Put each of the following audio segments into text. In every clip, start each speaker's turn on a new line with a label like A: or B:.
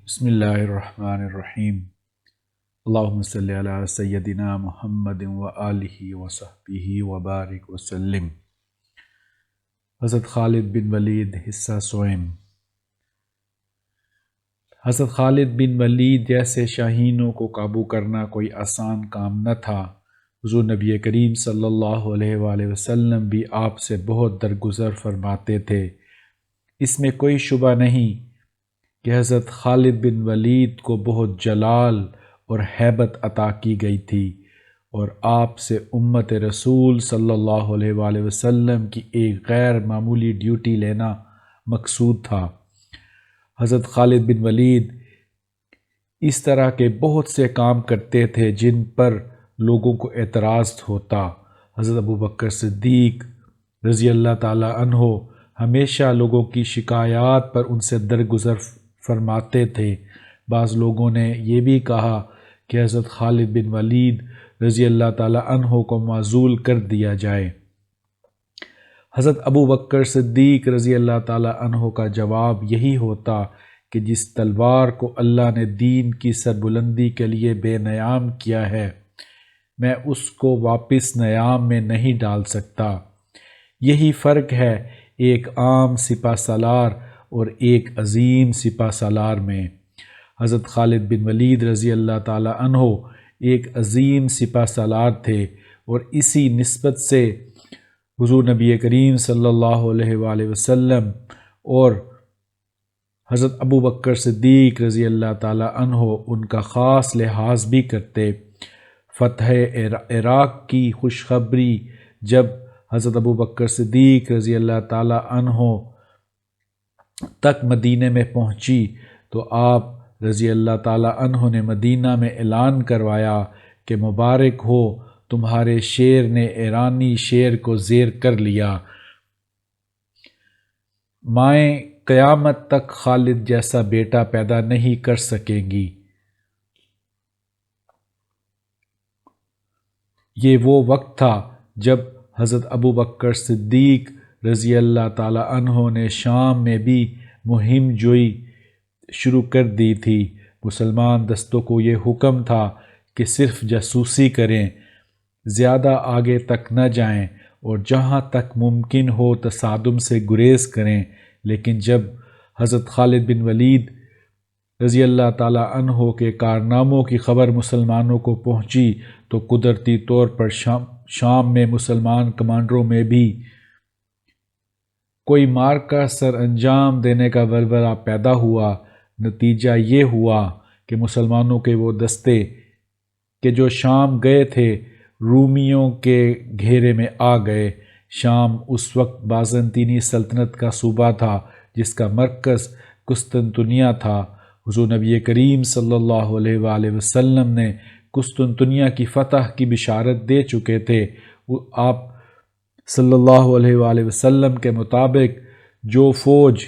A: بسم اللہ الرحمن الرحیم۔ اللہم صلی علی سیدنا محمد و آلہ و صحبہ وبارک وسلم۔ حضرت خالد بن ولید حصہ سوئم۔ حضرت خالد بن ولید جیسے شاہینوں کو قابو کرنا کوئی آسان کام نہ تھا۔ حضور نبی کریم صلی اللہ علیہ وآلہ وسلم بھی آپ سے بہت درگزر فرماتے تھے۔ اس میں کوئی شبہ نہیں کہ حضرت خالد بن ولید کو بہت جلال اور ہیبت عطا کی گئی تھی، اور آپ سے امت رسول صلی اللہ علیہ وآلہ وسلم کی ایک غیر معمولی ڈیوٹی لینا مقصود تھا۔ حضرت خالد بن ولید اس طرح کے بہت سے کام کرتے تھے جن پر لوگوں کو اعتراض ہوتا۔ حضرت ابوبکر صدیق رضی اللہ تعالی عنہ ہمیشہ لوگوں کی شکایات پر ان سے درگزر فرماتے تھے۔ بعض لوگوں نے یہ بھی کہا کہ حضرت خالد بن ولید رضی اللہ تعالی عنہ کو معزول کر دیا جائے۔ حضرت ابوبکر صدیق رضی اللہ تعالی عنہ کا جواب یہی ہوتا کہ جس تلوار کو اللہ نے دین کی سربلندی کے لیے بے نیام کیا ہے، میں اس کو واپس نیام میں نہیں ڈال سکتا۔ یہی فرق ہے ایک عام سپہ سالار اور ایک عظیم سپہ سالار میں۔ حضرت خالد بن ولید رضی اللہ تعالی عنہ ایک عظیم سپہ سالار تھے، اور اسی نسبت سے حضور نبی کریم صلی اللہ علیہ وآلہ وسلم اور حضرت ابوبکر صدیق رضی اللہ تعالی عنہ ان کا خاص لحاظ بھی کرتے۔ فتح عراق کی خوشخبری جب حضرت ابوبکر صدیق رضی اللہ تعالی عنہ تک مدینہ میں پہنچی تو آپ رضی اللہ تعالی عنہ نے مدینہ میں اعلان کروایا کہ مبارک ہو، تمہارے شیر نے ایرانی شیر کو زیر کر لیا۔ مائیں قیامت تک خالد جیسا بیٹا پیدا نہیں کر سکیں گی۔ یہ وہ وقت تھا جب حضرت ابوبکر صدیق رضی اللہ تعالی عنہ نے شام میں بھی مہم جوئی شروع کر دی تھی۔ مسلمان دستوں کو یہ حکم تھا کہ صرف جاسوسی کریں، زیادہ آگے تک نہ جائیں، اور جہاں تک ممکن ہو تصادم سے گریز کریں۔ لیکن جب حضرت خالد بن ولید رضی اللہ تعالی عنہ کے کارناموں کی خبر مسلمانوں کو پہنچی تو قدرتی طور پر شام میں مسلمان کمانڈروں میں بھی کوئی مارکہ سر انجام دینے کا ولولہ پیدا ہوا۔ نتیجہ یہ ہوا کہ مسلمانوں کے وہ دستے کہ جو شام گئے تھے رومیوں کے گھیرے میں آ گئے۔ شام اس وقت بازنطینی سلطنت کا صوبہ تھا جس کا مرکز قسطنطنیہ تھا۔ حضور نبی کریم صلی اللہ علیہ وآلہ وسلم نے قسطنطنیہ کی فتح کی بشارت دے چکے تھے۔ آپ صلی اللہ علیہ وآلہ وسلم کے مطابق جو فوج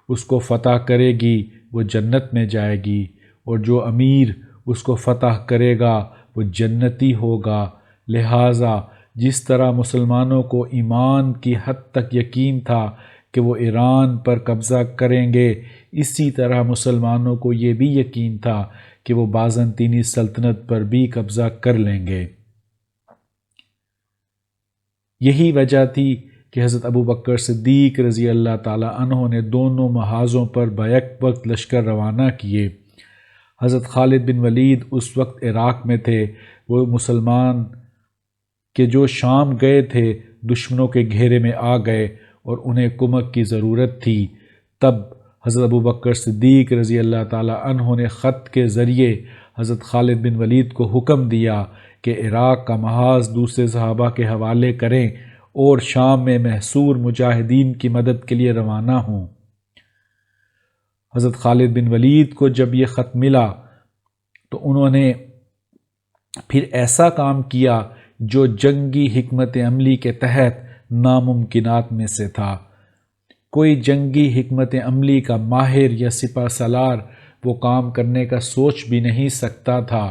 A: اس کو فتح کرے گی وہ جنت میں جائے گی، اور جو امیر اس کو فتح کرے گا وہ جنتی ہوگا۔ لہٰذا جس طرح مسلمانوں کو ایمان کی حد تک یقین تھا کہ وہ ایران پر قبضہ کریں گے، اسی طرح مسلمانوں کو یہ بھی یقین تھا کہ وہ بازنطینی سلطنت پر بھی قبضہ کر لیں گے۔ یہی وجہ تھی کہ حضرت ابوبکر صدیق رضی اللہ تعالی عنہ نے دونوں محاذوں پر بیک وقت لشکر روانہ کیے۔ حضرت خالد بن ولید اس وقت عراق میں تھے۔ وہ مسلمان کہ جو شام گئے تھے دشمنوں کے گھیرے میں آ گئے اور انہیں کمک کی ضرورت تھی۔ تب حضرت ابوبکر صدیق رضی اللہ تعالی عنہ نے خط کے ذریعے حضرت خالد بن ولید کو حکم دیا کہ عراق کا محاذ دوسرے صحابہ کے حوالے کریں اور شام میں محصور مجاہدین کی مدد کے لیے روانہ ہوں۔ حضرت خالد بن ولید کو جب یہ خط ملا تو انہوں نے پھر ایسا کام کیا جو جنگی حکمت عملی کے تحت ناممکنات میں سے تھا۔ کوئی جنگی حکمت عملی کا ماہر یا سپہ سالار وہ کام کرنے کا سوچ بھی نہیں سکتا تھا۔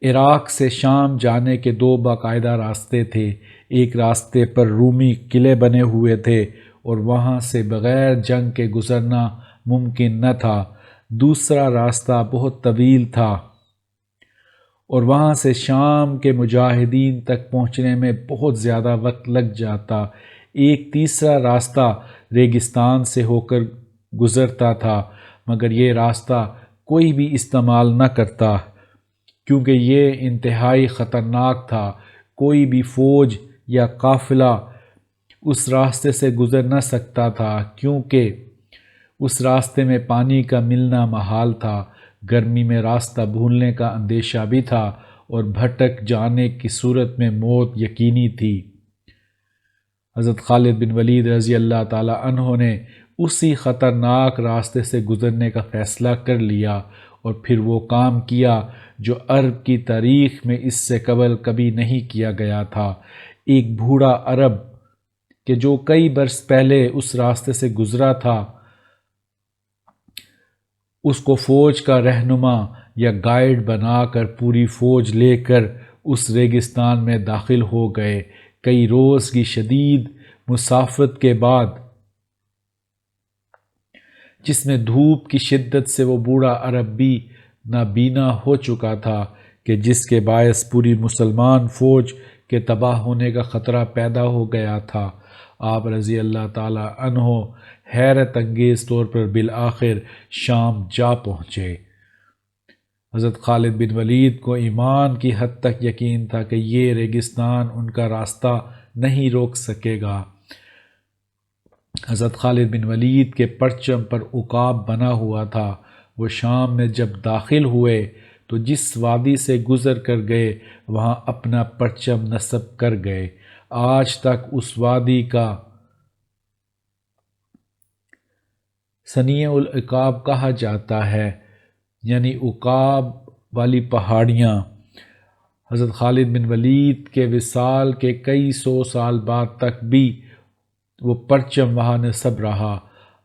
A: عراق سے شام جانے کے دو باقاعدہ راستے تھے۔ ایک راستے پر رومی قلعے بنے ہوئے تھے اور وہاں سے بغیر جنگ کے گزرنا ممکن نہ تھا۔ دوسرا راستہ بہت طویل تھا اور وہاں سے شام کے مجاہدین تک پہنچنے میں بہت زیادہ وقت لگ جاتا۔ ایک تیسرا راستہ ریگستان سے ہو کر گزرتا تھا، مگر یہ راستہ کوئی بھی استعمال نہ کرتا کیونکہ یہ انتہائی خطرناک تھا۔ کوئی بھی فوج یا قافلہ اس راستے سے گزر نہ سکتا تھا کیونکہ اس راستے میں پانی کا ملنا محال تھا، گرمی میں راستہ بھولنے کا اندیشہ بھی تھا اور بھٹک جانے کی صورت میں موت یقینی تھی۔ حضرت خالد بن ولید رضی اللہ تعالیٰ عنہ نے اسی خطرناک راستے سے گزرنے کا فیصلہ کر لیا اور پھر وہ کام کیا جو عرب کی تاریخ میں اس سے قبل کبھی نہیں کیا گیا تھا۔ ایک بوڑھا عرب کہ جو کئی برس پہلے اس راستے سے گزرا تھا، اس کو فوج کا رہنما یا گائیڈ بنا کر پوری فوج لے کر اس ریگستان میں داخل ہو گئے۔ کئی روز کی شدید مسافت کے بعد، جس میں دھوپ کی شدت سے وہ بوڑھا عرب بھی نابینا ہو چکا تھا کہ جس کے باعث پوری مسلمان فوج کے تباہ ہونے کا خطرہ پیدا ہو گیا تھا، آپ رضی اللہ تعالیٰ عنہ حیرت انگیز طور پر بالآخر شام جا پہنچے۔ حضرت خالد بن ولید کو ایمان کی حد تک یقین تھا کہ یہ ریگستان ان کا راستہ نہیں روک سکے گا۔ حضرت خالد بن ولید کے پرچم پر عقاب بنا ہوا تھا۔ وہ شام میں جب داخل ہوئے تو جس وادی سے گزر کر گئے وہاں اپنا پرچم نصب کر گئے۔ آج تک اس وادی کا ثنیہ العقاب کہا جاتا ہے، یعنی عقاب والی پہاڑیاں۔ حضرت خالد بن ولید کے وصال کے کئی سو سال بعد تک بھی وہ پرچم وہاں نصب رہا۔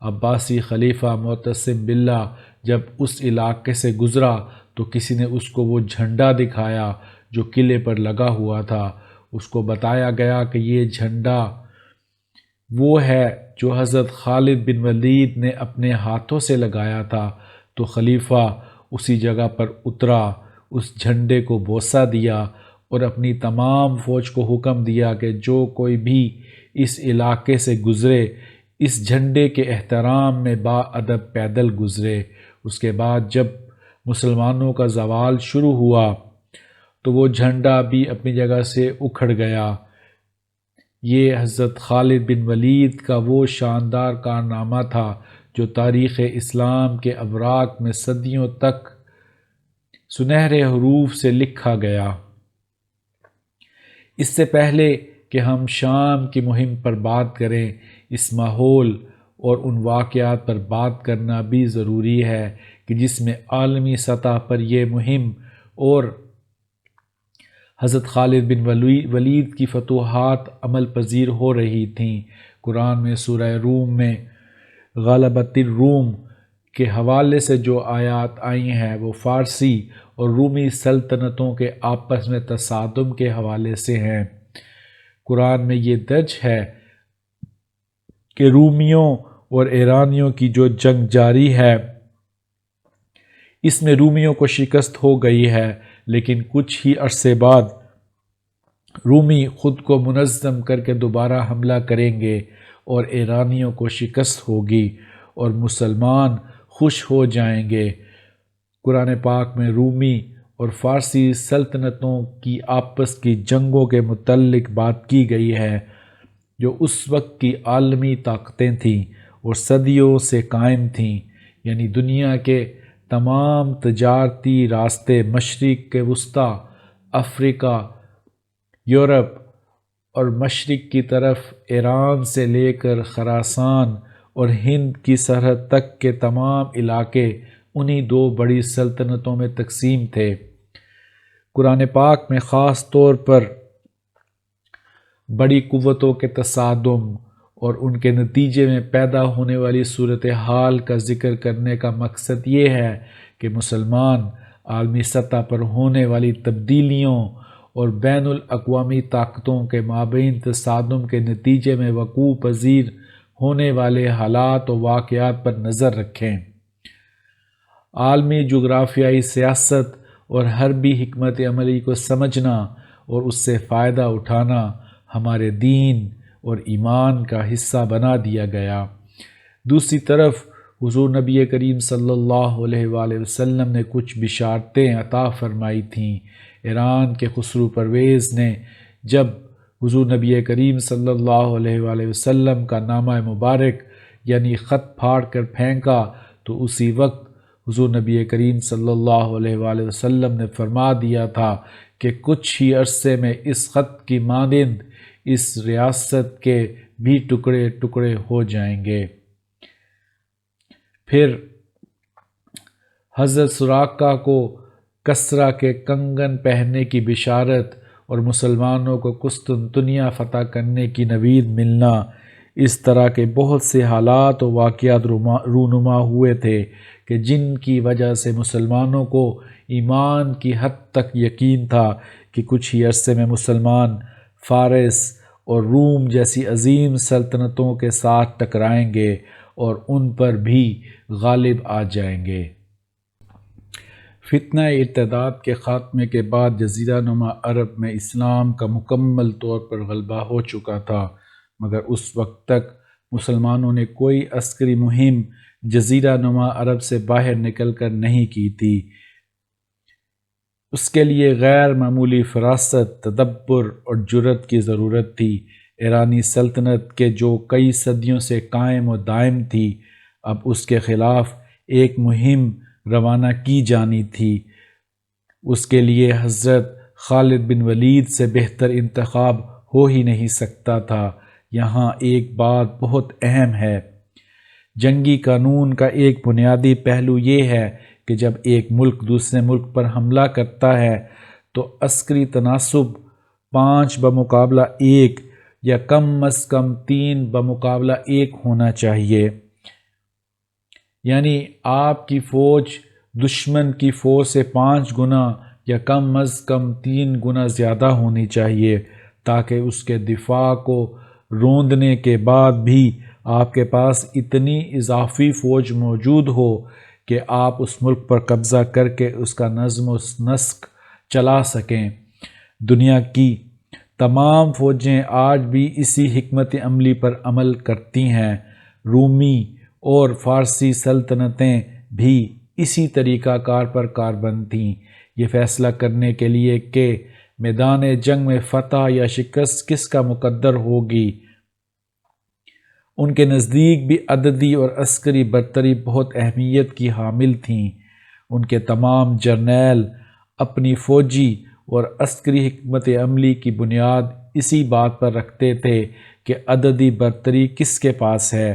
A: عباسی خلیفہ معتصم باللہ جب اس علاقے سے گزرا تو کسی نے اس کو وہ جھنڈا دکھایا جو قلعے پر لگا ہوا تھا۔ اس کو بتایا گیا کہ یہ جھنڈا وہ ہے جو حضرت خالد بن ولید نے اپنے ہاتھوں سے لگایا تھا۔ تو خلیفہ اسی جگہ پر اترا، اس جھنڈے کو بوسہ دیا اور اپنی تمام فوج کو حکم دیا کہ جو کوئی بھی اس علاقے سے گزرے اس جھنڈے کے احترام میں با ادب پیدل گزرے۔ اس کے بعد جب مسلمانوں کا زوال شروع ہوا تو وہ جھنڈا بھی اپنی جگہ سے اکھڑ گیا۔ یہ حضرت خالد بن ولید کا وہ شاندار کارنامہ تھا جو تاریخ اسلام کے اوراق میں صدیوں تک سنہرے حروف سے لکھا گیا۔ اس سے پہلے کہ ہم شام کی مہم پر بات کریں، اس ماحول اور ان واقعات پر بات کرنا بھی ضروری ہے کہ جس میں عالمی سطح پر یہ مہم اور حضرت خالد بن ولید کی فتوحات عمل پذیر ہو رہی تھیں۔ قرآن میں سورہ روم میں غلبت الروم کے حوالے سے جو آیات آئی ہیں وہ فارسی اور رومی سلطنتوں کے آپس میں تصادم کے حوالے سے ہیں۔ قرآن میں یہ درج ہے کہ رومیوں اور ایرانیوں کی جو جنگ جاری ہے اس میں رومیوں کو شکست ہو گئی ہے، لیکن کچھ ہی عرصے بعد رومی خود کو منظم کر کے دوبارہ حملہ کریں گے اور ایرانیوں کو شکست ہوگی اور مسلمان خوش ہو جائیں گے۔ قرآن پاک میں رومی اور فارسی سلطنتوں کی آپس کی جنگوں کے متعلق بات کی گئی ہے جو اس وقت کی عالمی طاقتیں تھیں اور صدیوں سے قائم تھیں، یعنی دنیا کے تمام تجارتی راستے مشرق کے وسطی، افریقہ، یورپ اور مشرق کی طرف ایران سے لے کر خراسان اور ہند کی سرحد تک کے تمام علاقے انہی دو بڑی سلطنتوں میں تقسیم تھے۔ قرآن پاک میں خاص طور پر بڑی قوتوں کے تصادم اور ان کے نتیجے میں پیدا ہونے والی صورتحال کا ذکر کرنے کا مقصد یہ ہے کہ مسلمان عالمی سطح پر ہونے والی تبدیلیوں اور بین الاقوامی طاقتوں کے مابین تصادم کے نتیجے میں وقوع پذیر ہونے والے حالات و واقعات پر نظر رکھیں۔ عالمی جغرافیائی سیاست اور حربی حکمت عملی کو سمجھنا اور اس سے فائدہ اٹھانا ہمارے دین اور ایمان کا حصہ بنا دیا گیا۔ دوسری طرف حضور نبی کریم صلی اللہ علیہ وآلہ وسلم نے کچھ بشارتیں عطا فرمائی تھیں۔ ایران کے خسرو پرویز نے جب حضور نبی کریم صلی اللہ علیہ وآلہ وسلم کا نامہ مبارک یعنی خط پھاڑ کر پھینکا تو اسی وقت حضور نبی کریم صلی اللہ علیہ وآلہ وسلم نے فرما دیا تھا کہ کچھ ہی عرصے میں اس خط کی مانند اس ریاست کے بھی ٹکڑے ٹکڑے ہو جائیں گے۔ پھر حضرت سراقہ کو کسریٰ کے کنگن پہننے کی بشارت اور مسلمانوں کو قسطنطنیہ فتح کرنے کی نوید ملنا، اس طرح کے بہت سے حالات و واقعات رونما ہوئے تھے کہ جن کی وجہ سے مسلمانوں کو ایمان کی حد تک یقین تھا کہ کچھ ہی عرصے میں مسلمان فارس اور روم جیسی عظیم سلطنتوں کے ساتھ ٹکرائیں گے اور ان پر بھی غالب آ جائیں گے۔ فتنہ ارتداد کے خاتمے کے بعد جزیرہ نما عرب میں اسلام کا مکمل طور پر غلبہ ہو چکا تھا، مگر اس وقت تک مسلمانوں نے کوئی عسکری مہم جزیرہ نما عرب سے باہر نکل کر نہیں کی تھی۔ اس کے لیے غیر معمولی فراست، تدبر اور جرأت کی ضرورت تھی۔ ایرانی سلطنت کے جو کئی صدیوں سے قائم و دائم تھی، اب اس کے خلاف ایک مہم روانہ کی جانی تھی۔ اس کے لیے حضرت خالد بن ولید سے بہتر انتخاب ہو ہی نہیں سکتا تھا۔ یہاں ایک بات بہت اہم ہے۔ جنگی قانون کا ایک بنیادی پہلو یہ ہے کہ جب ایک ملک دوسرے ملک پر حملہ کرتا ہے تو عسکری تناسب 5 بمقابلہ 1 یا کم از کم 3 بمقابلہ 1 ہونا چاہیے، یعنی آپ کی فوج دشمن کی فوج سے 5 گنا یا کم از کم 3 گنا زیادہ ہونی چاہیے، تاکہ اس کے دفاع کو روندنے کے بعد بھی آپ کے پاس اتنی اضافی فوج موجود ہو کہ آپ اس ملک پر قبضہ کر کے اس کا نظم و نسق چلا سکیں۔ دنیا کی تمام فوجیں آج بھی اسی حکمت عملی پر عمل کرتی ہیں۔ رومی اور فارسی سلطنتیں بھی اسی طریقہ کار پر کاربند تھیں، یہ فیصلہ کرنے کے لیے کہ میدان جنگ میں فتح یا شکست کس کا مقدر ہوگی۔ ان کے نزدیک بھی عددی اور عسکری برتری بہت اہمیت کی حامل تھیں۔ ان کے تمام جرنیل اپنی فوجی اور عسکری حکمت عملی کی بنیاد اسی بات پر رکھتے تھے کہ عددی برتری کس کے پاس ہے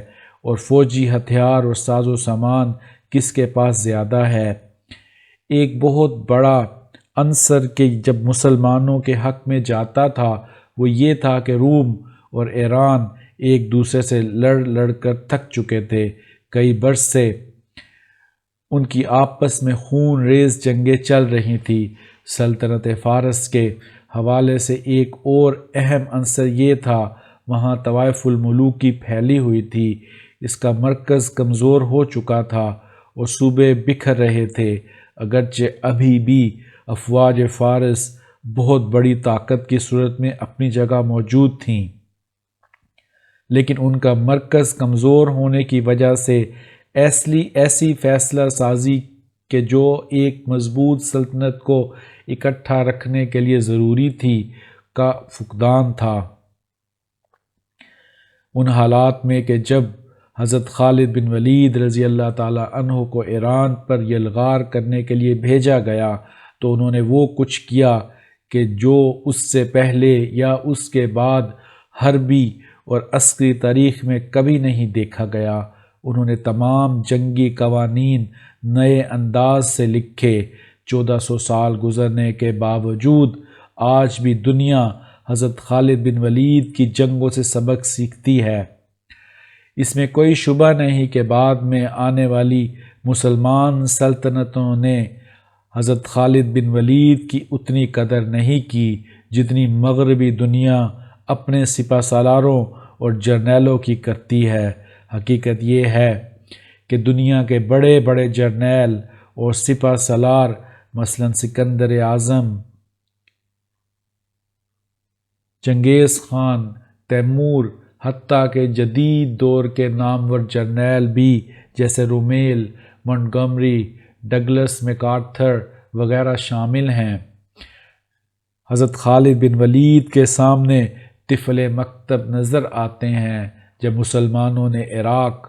A: اور فوجی ہتھیار اور ساز و سامان کس کے پاس زیادہ ہے۔ ایک بہت بڑا عنصر کہ جب مسلمانوں کے حق میں جاتا تھا وہ یہ تھا کہ روم اور ایران ایک دوسرے سے لڑ کر تھک چکے تھے۔ کئی برس سے ان کی آپس میں خون ریز جنگیں چل رہی تھیں۔ سلطنت فارس کے حوالے سے ایک اور اہم عنصر یہ تھا، وہاں طوائف الملوکی پھیلی ہوئی تھی، اس کا مرکز کمزور ہو چکا تھا اور صوبے بکھر رہے تھے۔ اگرچہ ابھی بھی افواج فارس بہت بڑی طاقت کی صورت میں اپنی جگہ موجود تھیں، لیکن ان کا مرکز کمزور ہونے کی وجہ سے ایسی فیصلہ سازی کہ جو ایک مضبوط سلطنت کو اکٹھا رکھنے کے لیے ضروری تھی کا فقدان تھا۔ ان حالات میں کہ جب حضرت خالد بن ولید رضی اللہ تعالیٰ عنہ کو ایران پر یلغار کرنے کے لیے بھیجا گیا تو انہوں نے وہ کچھ کیا کہ جو اس سے پہلے یا اس کے بعد حربی اور عسکری تاریخ میں کبھی نہیں دیکھا گیا۔ انہوں نے تمام جنگی قوانین نئے انداز سے لکھے۔ 1400 سال گزرنے کے باوجود آج بھی دنیا حضرت خالد بن ولید کی جنگوں سے سبق سیکھتی ہے۔ اس میں کوئی شبہ نہیں کہ بعد میں آنے والی مسلمان سلطنتوں نے حضرت خالد بن ولید کی اتنی قدر نہیں کی جتنی مغربی دنیا اپنے سپہ سالاروں اور جرنیلوں کی کرتی ہے۔ حقیقت یہ ہے کہ دنیا کے بڑے بڑے جرنیل اور سپہ سالار مثلا سکندر اعظم، چنگیز خان، تیمور، حتیٰ کہ جدید دور کے نامور جرنیل بھی جیسے رومیل، مونٹگومری، ڈگلس میکارتھر وغیرہ شامل ہیں، حضرت خالد بن ولید کے سامنے طفل مکتب نظر آتے ہیں۔ جب مسلمانوں نے عراق،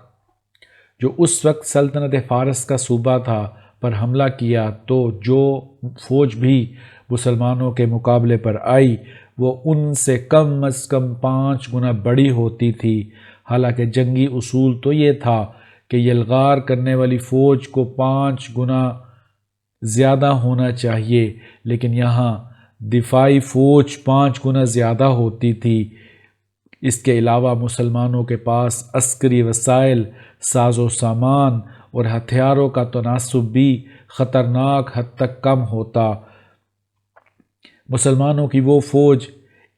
A: جو اس وقت سلطنت فارس کا صوبہ تھا، پر حملہ کیا تو جو فوج بھی مسلمانوں کے مقابلے پر آئی وہ ان سے کم از کم 5 گنا بڑی ہوتی تھی۔ حالانکہ جنگی اصول تو یہ تھا کہ یلغار کرنے والی فوج کو 5 گنا زیادہ ہونا چاہیے، لیکن یہاں دفاعی فوج 5 گنا زیادہ ہوتی تھی۔ اس کے علاوہ مسلمانوں کے پاس عسکری وسائل، ساز و سامان اور ہتھیاروں کا تناسب بھی خطرناک حد تک کم ہوتا۔ مسلمانوں کی وہ فوج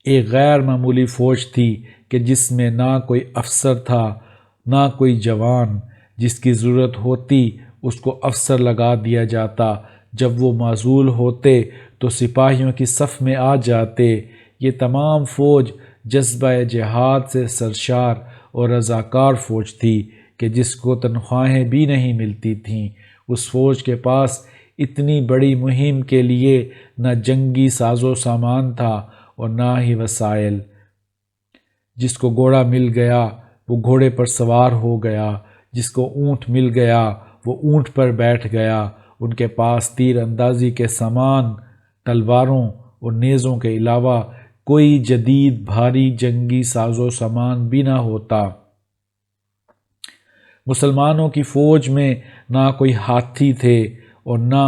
A: ایک غیر معمولی فوج تھی کہ جس میں نہ کوئی افسر تھا نہ کوئی جوان، جس کی ضرورت ہوتی اس کو افسر لگا دیا جاتا، جب وہ معزول ہوتے تو سپاہیوں کی صف میں آ جاتے۔ یہ تمام فوج جذبہ جہاد سے سرشار اور رضاکار فوج تھی کہ جس کو تنخواہیں بھی نہیں ملتی تھیں۔ اس فوج کے پاس اتنی بڑی مہم کے لیے نہ جنگی ساز و سامان تھا اور نہ ہی وسائل۔ جس کو گھوڑا مل گیا وہ گھوڑے پر سوار ہو گیا، جس کو اونٹ مل گیا وہ اونٹ پر بیٹھ گیا۔ ان کے پاس تیر اندازی کے سامان، تلواروں اور نیزوں کے علاوہ کوئی جدید بھاری جنگی ساز و سامان بھی نہ ہوتا۔ مسلمانوں کی فوج میں نہ کوئی ہاتھی تھے اور نہ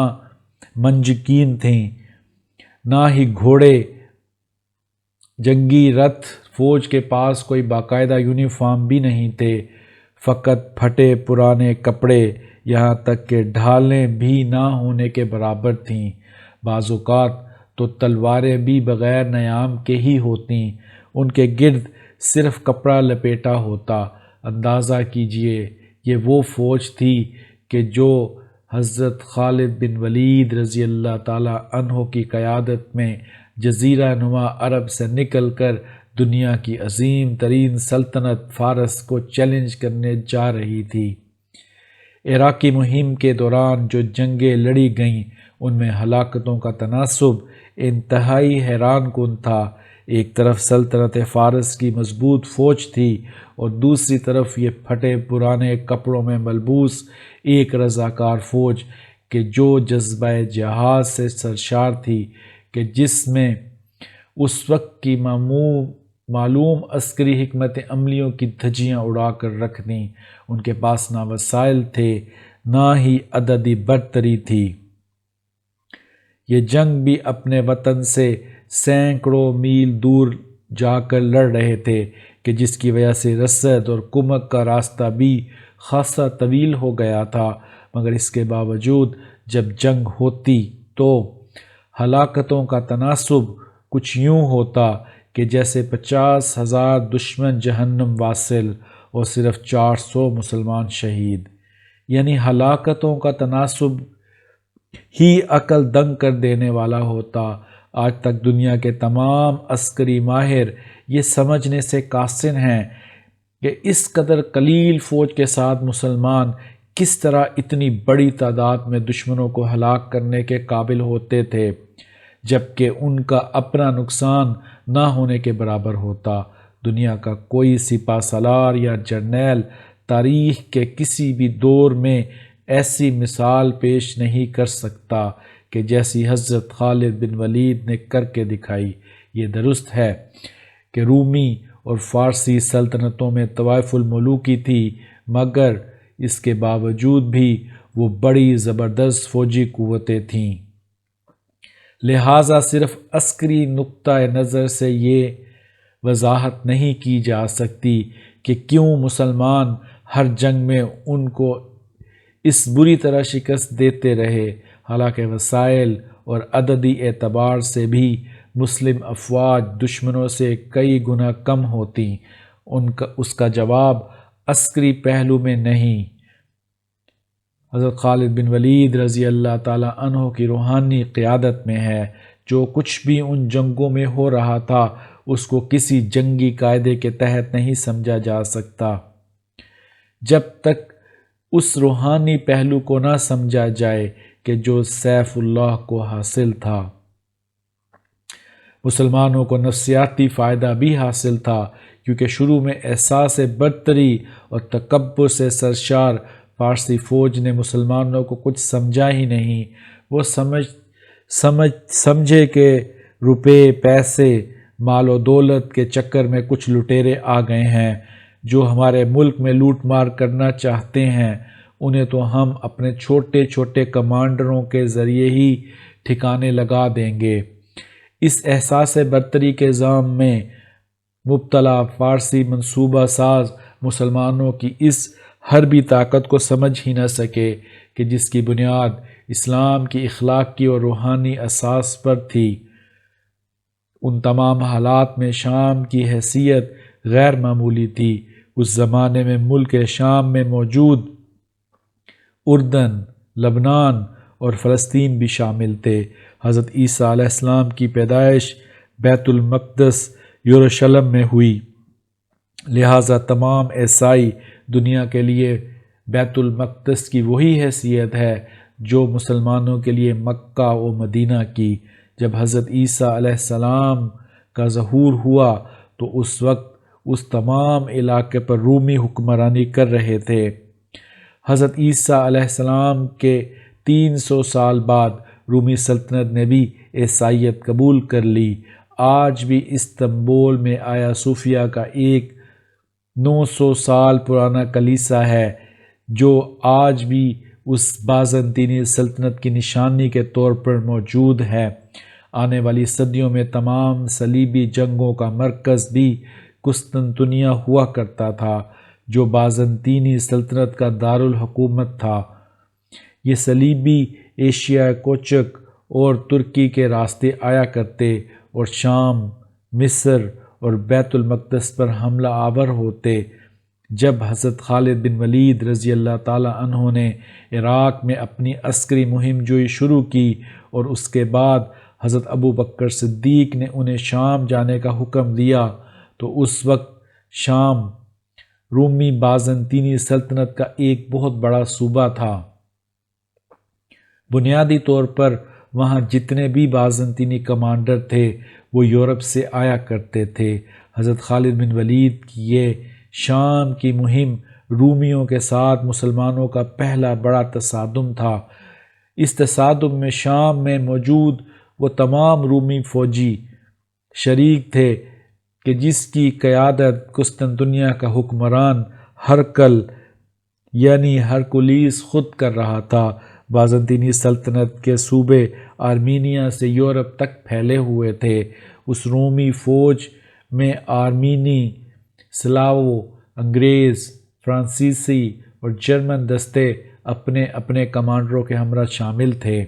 A: منجکین تھیں، نہ ہی گھوڑے، جنگی رتھ۔ فوج کے پاس کوئی باقاعدہ یونیفارم بھی نہیں تھے، فقط پھٹے پرانے کپڑے، یہاں تک کہ ڈھالیں بھی نہ ہونے کے برابر تھیں۔ بعض اوقات تو تلواریں بھی بغیر نیام کے ہی ہوتیں، ان کے گرد صرف کپڑا لپیٹا ہوتا۔ اندازہ کیجئے یہ وہ فوج تھی کہ جو حضرت خالد بن ولید رضی اللہ تعالی عنہ کی قیادت میں جزیرہ نما عرب سے نکل کر دنیا کی عظیم ترین سلطنت فارس کو چیلنج کرنے جا رہی تھی۔ عراقی مہم کے دوران جو جنگیں لڑی گئیں ان میں ہلاکتوں کا تناسب انتہائی حیران کن تھا۔ ایک طرف سلطنت فارس کی مضبوط فوج تھی اور دوسری طرف یہ پھٹے پرانے کپڑوں میں ملبوس ایک رضاکار فوج کہ جو جذبہ جہاد سے سرشار تھی، کہ جس میں اس وقت کی معلوم عسکری حکمت عملیوں کی دھجیاں اڑا کر رکھ دیں۔ ان کے پاس نہ وسائل تھے نہ ہی عددی برتری تھی۔ یہ جنگ بھی اپنے وطن سے سینکڑوں میل دور جا کر لڑ رہے تھے کہ جس کی وجہ سے رسد اور کمک کا راستہ بھی خاصا طویل ہو گیا تھا، مگر اس کے باوجود جب جنگ ہوتی تو ہلاکتوں کا تناسب کچھ یوں ہوتا کہ جیسے 50,000 دشمن جہنم واصل اور صرف 400 مسلمان شہید، یعنی ہلاکتوں کا تناسب ہی عقل دنگ کر دینے والا ہوتا۔ آج تک دنیا کے تمام عسکری ماہر یہ سمجھنے سے قاصر ہیں کہ اس قدر قلیل فوج کے ساتھ مسلمان کس طرح اتنی بڑی تعداد میں دشمنوں کو ہلاک کرنے کے قابل ہوتے تھے، جبکہ ان کا اپنا نقصان نہ ہونے کے برابر ہوتا۔ دنیا کا کوئی سپہ سالار یا جرنیل تاریخ کے کسی بھی دور میں ایسی مثال پیش نہیں کر سکتا کہ جیسی حضرت خالد بن ولید نے کر کے دکھائی۔ یہ درست ہے کہ رومی اور فارسی سلطنتوں میں طوائف الملوکی تھی، مگر اس کے باوجود بھی وہ بڑی زبردست فوجی قوتیں تھیں۔ لہٰذا صرف عسکری نقطہ نظر سے یہ وضاحت نہیں کی جا سکتی کہ کیوں مسلمان ہر جنگ میں ان کو اس بری طرح شکست دیتے رہے۔ حالانکہ وسائل اور عددی اعتبار سے بھی مسلم افواج دشمنوں سے کئی گنا کم ہوتیں۔ اس کا جواب عسکری پہلو میں نہیں، حضرت خالد بن ولید رضی اللہ تعالیٰ عنہ کی روحانی قیادت میں ہے۔ جو کچھ بھی ان جنگوں میں ہو رہا تھا اس کو کسی جنگی قاعدے کے تحت نہیں سمجھا جا سکتا جب تک اس روحانی پہلو کو نہ سمجھا جائے کہ جو سیف اللہ کو حاصل تھا۔ مسلمانوں کو نفسیاتی فائدہ بھی حاصل تھا، کیونکہ شروع میں احساس برتری اور تکبر سے سرشار فارسی فوج نے مسلمانوں کو کچھ سمجھا ہی نہیں۔ وہ سمجھے کہ روپے، پیسے، مال و دولت کے چکر میں کچھ لٹیرے آ گئے ہیں جو ہمارے ملک میں لوٹ مار کرنا چاہتے ہیں، انہیں تو ہم اپنے چھوٹے چھوٹے کمانڈروں کے ذریعے ہی ٹھکانے لگا دیں گے۔ اس احساس برتری کے ظام میں مبتلا فارسی منصوبہ ساز مسلمانوں کی اس حربی طاقت کو سمجھ ہی نہ سکے کہ جس کی بنیاد اسلام کی اخلاقی اور روحانی اساس پر تھی۔ ان تمام حالات میں شام کی حیثیت غیر معمولی تھی۔ اس زمانے میں ملک شام میں موجود اردن، لبنان اور فلسطین بھی شامل تھے۔ حضرت عیسیٰ علیہ السلام کی پیدائش بیت المقدس یروشلم میں ہوئی، لہٰذا تمام عیسائی دنیا کے لیے بیت المقدس کی وہی حیثیت ہے جو مسلمانوں کے لیے مکہ و مدینہ کی۔ جب حضرت عیسیٰ علیہ السلام کا ظہور ہوا تو اس وقت اس تمام علاقے پر رومی حکمرانی کر رہے تھے۔ حضرت عیسیٰ علیہ السلام کے 300 سال بعد رومی سلطنت نے بھی عیسائیت قبول کر لی۔ آج بھی استنبول میں آیا صوفیہ کا ایک 900 سال پرانا کلیسا ہے جو آج بھی اس بازنطینی سلطنت کی نشانی کے طور پر موجود ہے۔ آنے والی صدیوں میں تمام صلیبی جنگوں کا مرکز بھی قسطنطنیہ ہوا کرتا تھا جو بازنطینی سلطنت کا دارالحکومت تھا۔ یہ صلیبی ایشیا کوچک اور ترکی کے راستے آیا کرتے اور شام، مصر اور بیت المقدس پر حملہ آور ہوتے۔ جب حضرت خالد بن ولید رضی اللہ تعالیٰ عنہ نے عراق میں اپنی عسکری مہم جوئی شروع کی اور اس کے بعد حضرت ابو بکر صدیق نے انہیں شام جانے کا حکم دیا تو اس وقت شام رومی بازنطینی سلطنت کا ایک بہت بڑا صوبہ تھا۔ بنیادی طور پر وہاں جتنے بھی بازنطینی کمانڈر تھے وہ یورپ سے آیا کرتے تھے۔ حضرت خالد بن ولید کی یہ شام کی مہم رومیوں کے ساتھ مسلمانوں کا پہلا بڑا تصادم تھا۔ اس تصادم میں شام میں موجود وہ تمام رومی فوجی شریک تھے کہ جس کی قیادت قسطنطنیہ کا حکمران ہرقل یعنی ہرکلیس خود کر رہا تھا۔ بازنطینی سلطنت کے صوبے آرمینیا سے یورپ تک پھیلے ہوئے تھے۔ اس رومی فوج میں آرمینی، سلاو، انگریز، فرانسیسی اور جرمن دستے اپنے اپنے کمانڈروں کے ہمراہ شامل تھے۔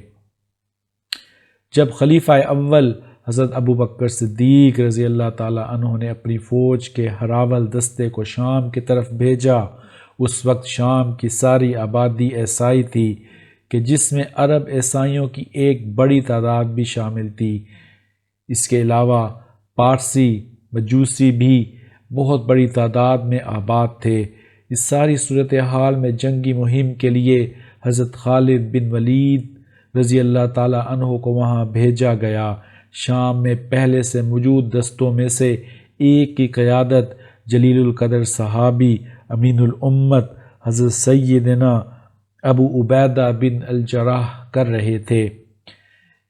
A: جب خلیفہ اول حضرت ابو بکر صدیق رضی اللہ تعالیٰ عنہ نے اپنی فوج کے ہراول دستے کو شام کی طرف بھیجا، اس وقت شام کی ساری آبادی عیسائی تھی کہ جس میں عرب عیسائیوں کی ایک بڑی تعداد بھی شامل تھی۔ اس کے علاوہ پارسی مجوسی بھی بہت بڑی تعداد میں آباد تھے۔ اس ساری صورتحال میں جنگی مہم کے لیے حضرت خالد بن ولید رضی اللہ تعالیٰ عنہ کو وہاں بھیجا گیا۔ شام میں پہلے سے موجود دستوں میں سے ایک کی قیادت جلیل القدر صحابی امین الامت حضرت سیدنا ابو عبیدہ بن الجراح کر رہے تھے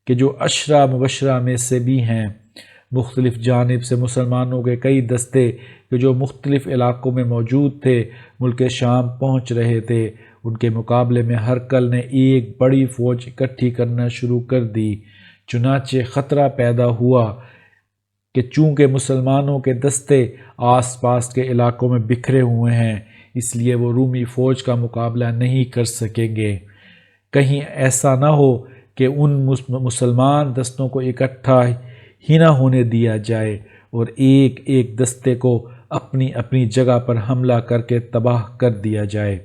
A: کہ جو عشرہ مبشرہ میں سے بھی ہیں۔ مختلف جانب سے مسلمانوں کے کئی دستے کہ جو مختلف علاقوں میں موجود تھے ملک شام پہنچ رہے تھے۔ ان کے مقابلے میں ہرقل نے ایک بڑی فوج اکٹھی کرنا شروع کر دی۔ چنانچہ خطرہ پیدا ہوا کہ چونکہ مسلمانوں کے دستے آس پاس کے علاقوں میں بکھرے ہوئے ہیں اس لیے وہ رومی فوج کا مقابلہ نہیں کر سکیں گے۔ کہیں ایسا نہ ہو کہ ان مسلمان دستوں کو اکٹھا ہی نہ ہونے دیا جائے اور ایک ایک دستے کو اپنی اپنی جگہ پر حملہ کر کے تباہ کر دیا جائے۔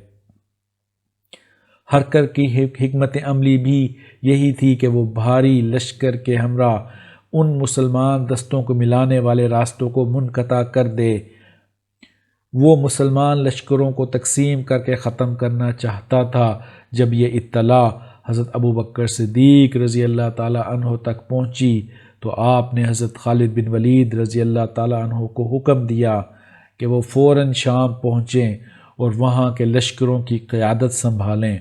A: ہرکر کی حکمت عملی بھی یہی تھی کہ وہ بھاری لشکر کے ہمراہ ان مسلمان دستوں کو ملانے والے راستوں کو منقطع کر دے۔ وہ مسلمان لشکروں کو تقسیم کر کے ختم کرنا چاہتا تھا۔ جب یہ اطلاع حضرت ابو بکر صدیق رضی اللہ تعالیٰ عنہ تک پہنچی تو آپ نے حضرت خالد بن ولید رضی اللہ تعالیٰ عنہ کو حکم دیا کہ وہ فوراً شام پہنچیں اور وہاں کے لشکروں کی قیادت سنبھالیں۔